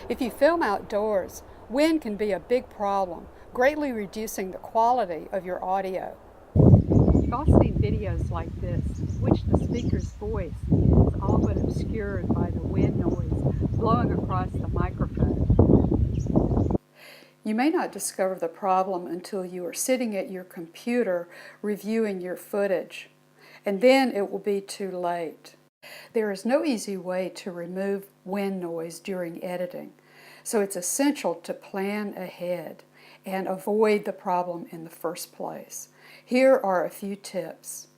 If you film outdoors, wind can be a big problem, greatly reducing the quality of your audio. You've all seen videos like this, in which the speaker's voice is all but obscured by the wind noise blowing across the microphone. You may not discover the problem until you are sitting at your computer reviewing your footage, and then it will be too late. There is no easy way to remove wind noise during editing, so it's essential to plan ahead and avoid the problem in the first place. Here are a few tips.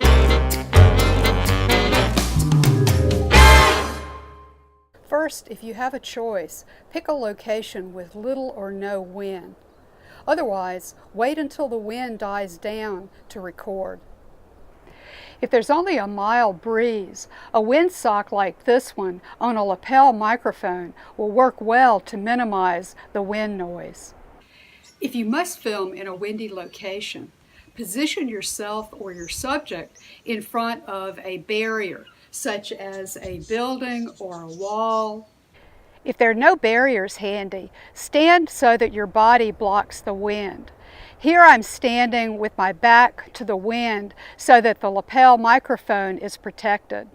First, if you have a choice, pick a location with little or no wind. Otherwise, wait until the wind dies down to record. If there's only a mild breeze, a windsock like this one on a lapel microphone will work well to minimize the wind noise. If you must film in a windy location, position yourself or your subject in front of a barrier, such as a building or a wall. If there are no barriers handy, stand so that your body blocks the wind. Here I'm standing with my back to the wind so that the lapel microphone is protected.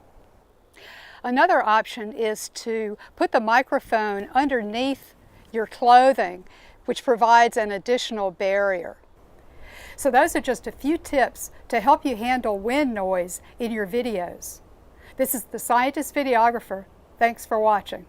Another option is to put the microphone underneath your clothing, which provides an additional barrier. So those are just a few tips to help you handle wind noise in your videos. This is the Scientist Videographer. Thanks for watching.